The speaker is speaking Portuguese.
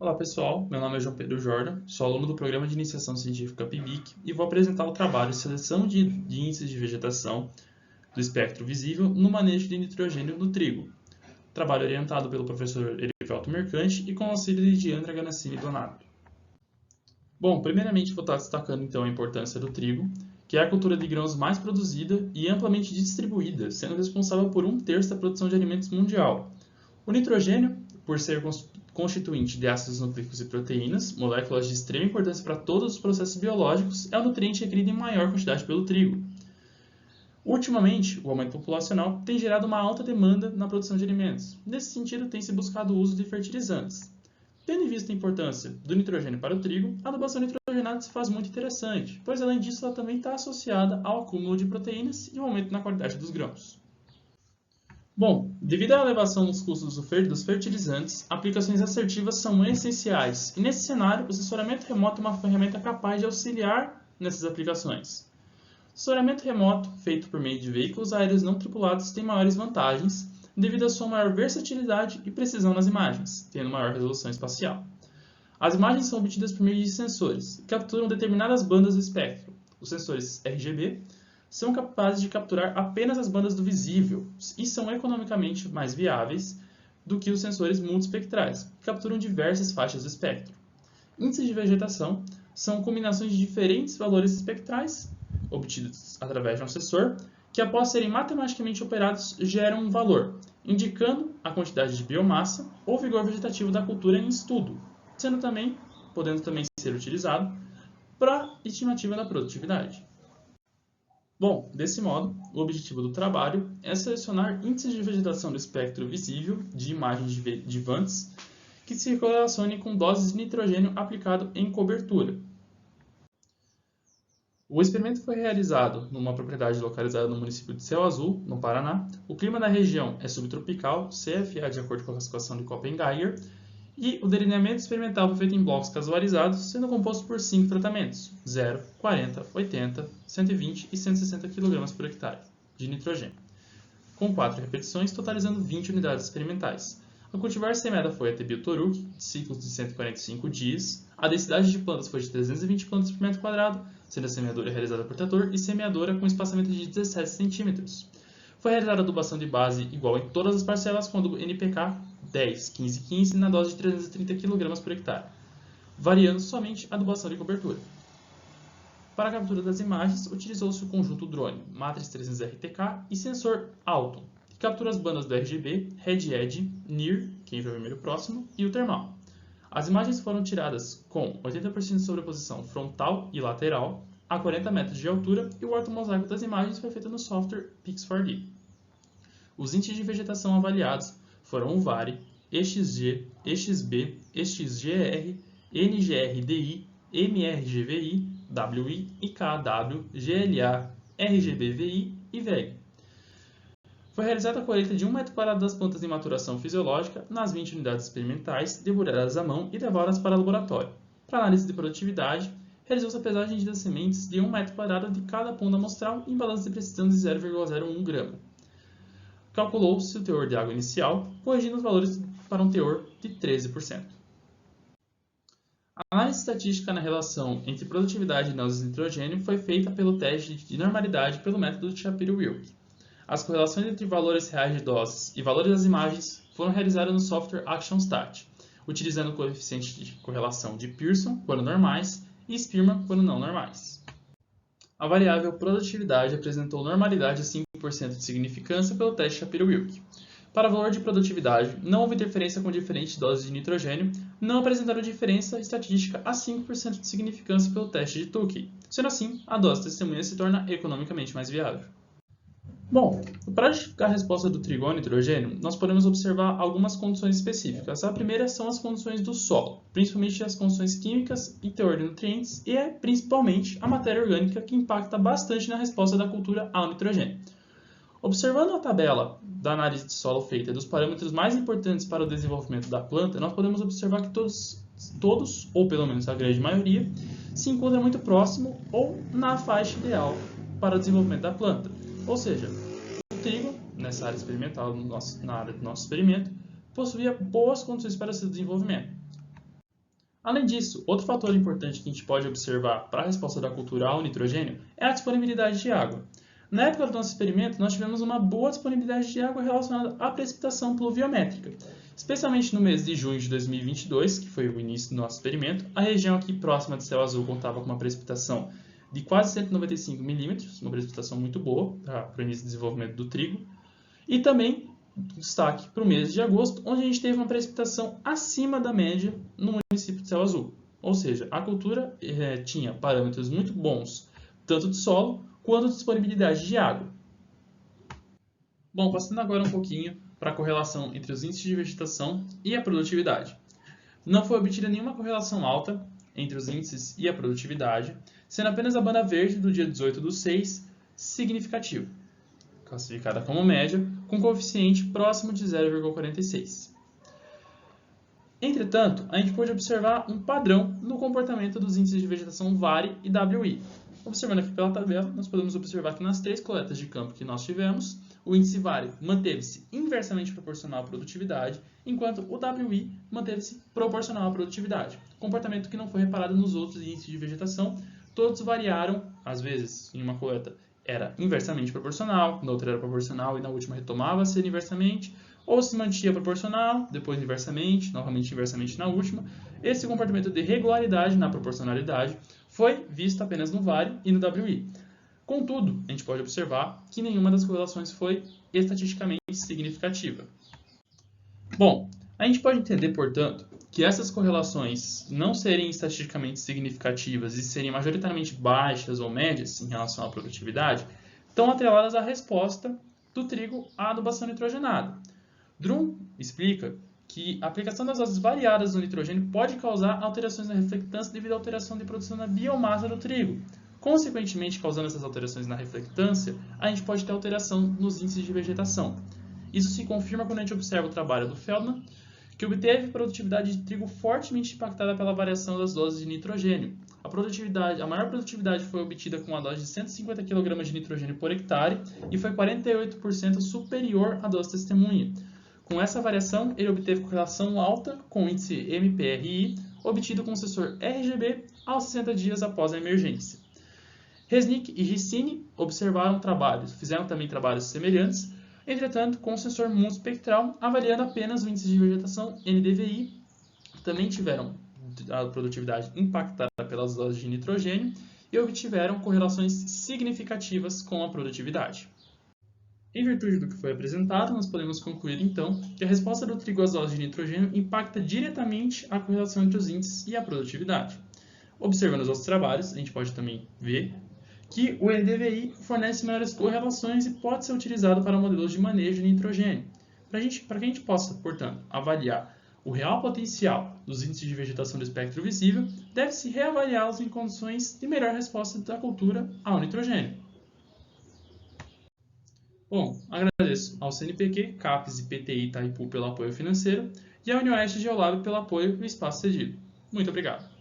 Olá pessoal, meu nome é João Pedro Jordan, sou aluno do Programa de Iniciação Científica PIBIC e vou apresentar o trabalho Seleção de índices de vegetação do espectro visível no manejo de nitrogênio no trigo. Trabalho orientado pelo professor Erivelto Mercante e com o auxílio de Diandra Ganassini Donato. Bom, primeiramente vou estar destacando então a importância do trigo, que é a cultura de grãos mais produzida e amplamente distribuída, sendo responsável por 1/3 da produção de alimentos mundial. O nitrogênio, por ser constituinte de ácidos nucleicos e proteínas, moléculas de extrema importância para todos os processos biológicos, é o nutriente requerido em maior quantidade pelo trigo. Ultimamente, o aumento populacional tem gerado uma alta demanda na produção de alimentos. Nesse sentido, tem se buscado o uso de fertilizantes. Tendo em vista a importância do nitrogênio para o trigo, a adubação nitrogenada se faz muito interessante, pois além disso ela também está associada ao acúmulo de proteínas e ao aumento na qualidade dos grãos. Bom, devido à elevação nos custos dos fertilizantes, aplicações assertivas são essenciais, e nesse cenário, o sensoriamento remoto é uma ferramenta capaz de auxiliar nessas aplicações. O sensoriamento remoto, feito por meio de veículos aéreos não tripulados, tem maiores vantagens, devido à sua maior versatilidade e precisão nas imagens, tendo maior resolução espacial. As imagens são obtidas por meio de sensores, que capturam determinadas bandas do espectro. Os sensores RGB são capazes de capturar apenas as bandas do visível e são economicamente mais viáveis do que os sensores multiespectrais, que capturam diversas faixas do espectro. Índices de vegetação são combinações de diferentes valores espectrais, obtidos através de um sensor, que após serem matematicamente operados geram um valor, indicando a quantidade de biomassa ou vigor vegetativo da cultura em estudo, podendo também ser utilizado para estimativa da produtividade. Bom, desse modo, o objetivo do trabalho é selecionar índices de vegetação do espectro visível de imagens de VANTs que se correlacionem com doses de nitrogênio aplicado em cobertura. O experimento foi realizado numa propriedade localizada no município de Céu Azul, no Paraná. O clima da região é subtropical, CFA de acordo com a classificação de Köppen-Geiger, e o delineamento experimental foi feito em blocos casualizados, sendo composto por 5 tratamentos, 0, 40, 80, 120 e 160 kg por hectare de nitrogênio, com 4 repetições, totalizando 20 unidades experimentais. A cultivar semeada foi a Tebil-Toruk, ciclos de 145 dias. A densidade de plantas foi de 320 plantas por metro quadrado, sendo a semeadura realizada por trator e semeadora com espaçamento de 17 cm. Foi realizada adubação de base igual em todas as parcelas com adubo NPK 10, 15, 15 na dose de 330 kg por hectare, variando somente a adubação de cobertura. Para a captura das imagens, utilizou-se o conjunto drone Matrix 300 RTK e sensor Alton, que captura as bandas do RGB, Red Edge, NIR, que é infravermelho próximo, e o termal. As imagens foram tiradas com 80% de sobreposição frontal e lateral, a 40 metros de altura, e o ortomosaico das imagens foi feito no software Pix4D. Os índices de vegetação avaliados foram o VARI, EXG, EXB, EXGR, NGRDI, MRGVI, WI, IKW, GLA, RGBVI e VEG. Foi realizada a colheita de 1 metro quadrado das plantas em maturação fisiológica nas 20 unidades experimentais, debulhadas à mão e levadas para o laboratório. Para análise de produtividade, realizou-se a pesagem das sementes de 1 metro quadrado de cada ponta amostral em balança de precisão de 0,01 grama. Calculou-se o teor de água inicial, corrigindo os valores para um teor de 13%. A análise estatística na relação entre produtividade e doses de nitrogênio foi feita pelo teste de normalidade pelo método de Shapiro-Wilk. As correlações entre valores reais de doses e valores das imagens foram realizadas no software ActionStat, utilizando o coeficiente de correlação de Pearson quando normais e Spearman quando não normais. A variável produtividade apresentou normalidade de 5% de significância pelo teste Shapiro-Wilk. Para o valor de produtividade, não houve interferência com diferentes doses de nitrogênio, não apresentaram diferença estatística a 5% de significância pelo teste de Tukey. Sendo assim, a dose testemunha se torna economicamente mais viável. Bom, para justificar a resposta do trigo ao nitrogênio, nós podemos observar algumas condições específicas. A primeira são as condições do solo, principalmente as condições químicas e teor de nutrientes, e principalmente a matéria orgânica, que impacta bastante na resposta da cultura ao nitrogênio. Observando a tabela da análise de solo feita dos parâmetros mais importantes para o desenvolvimento da planta, nós podemos observar que todos, ou pelo menos a grande maioria, se encontram muito próximo ou na faixa ideal para o desenvolvimento da planta. Ou seja, o trigo, nessa área experimental, na área do nosso experimento, possuía boas condições para seu desenvolvimento. Além disso, outro fator importante que a gente pode observar para a resposta da cultura ao nitrogênio é a disponibilidade de água. Na época do nosso experimento, nós tivemos uma boa disponibilidade de água relacionada à precipitação pluviométrica. Especialmente no mês de junho de 2022, que foi o início do nosso experimento, a região aqui próxima de Céu Azul contava com uma precipitação de quase 195 milímetros, uma precipitação muito boa para o início do desenvolvimento do trigo. E também destaque para o mês de agosto, onde a gente teve uma precipitação acima da média no município de Céu Azul. Ou seja, a cultura tinha parâmetros muito bons, tanto de solo quanto de disponibilidade de água. Bom, passando agora um pouquinho para a correlação entre os índices de vegetação e a produtividade. Não foi obtida nenhuma correlação alta entre os índices e a produtividade, sendo apenas a banda verde do dia 18/6 significativa, classificada como média, com coeficiente próximo de 0,46. Entretanto, a gente pode observar um padrão no comportamento dos índices de vegetação VARI e WI. Observando aqui pela tabela, nós podemos observar que nas 3 coletas de campo que nós tivemos, o índice VARI manteve-se inversamente proporcional à produtividade, enquanto o WI manteve-se proporcional à produtividade, comportamento que não foi reparado nos outros índices de vegetação. Todos variaram, às vezes, em uma coleta era inversamente proporcional, na outra era proporcional e na última retomava a ser inversamente, ou se mantinha proporcional, depois inversamente, novamente inversamente na última. Esse comportamento de regularidade na proporcionalidade foi visto apenas no VARI e no WI. Contudo, a gente pode observar que nenhuma das correlações foi estatisticamente significativa. Bom, a gente pode entender, portanto, que essas correlações não serem estatisticamente significativas e serem majoritariamente baixas ou médias em relação à produtividade, estão atreladas à resposta do trigo à adubação nitrogenada. Drum explica que a aplicação das doses variadas do nitrogênio pode causar alterações na reflectância devido à alteração de produção da biomassa do trigo. Consequentemente, causando essas alterações na reflectância, a gente pode ter alteração nos índices de vegetação. Isso se confirma quando a gente observa o trabalho do Feldman, que obteve produtividade de trigo fortemente impactada pela variação das doses de nitrogênio. A maior produtividade foi obtida com a dose de 150 kg de nitrogênio por hectare e foi 48% superior à dose testemunha. Com essa variação, ele obteve correlação alta com o índice MPRI, obtido com o sensor RGB aos 60 dias após a emergência. Resnick e Ricini fizeram também trabalhos semelhantes, entretanto, com o sensor multispectral, avaliando apenas o índice de vegetação NDVI, também tiveram a produtividade impactada pelas doses de nitrogênio e obtiveram correlações significativas com a produtividade. Em virtude do que foi apresentado, nós podemos concluir então que a resposta do trigo às doses de nitrogênio impacta diretamente a correlação entre os índices e a produtividade. Observando os outros trabalhos, a gente pode também ver que o NDVI fornece maiores correlações e pode ser utilizado para modelos de manejo de nitrogênio. Para que a gente possa, portanto, avaliar o real potencial dos índices de vegetação do espectro visível, deve-se reavaliá-los em condições de melhor resposta da cultura ao nitrogênio. Bom, agradeço ao CNPq, CAPES e PTI Itaipu pelo apoio financeiro e à UniOeste Geolab pelo apoio e espaço cedido. Muito obrigado.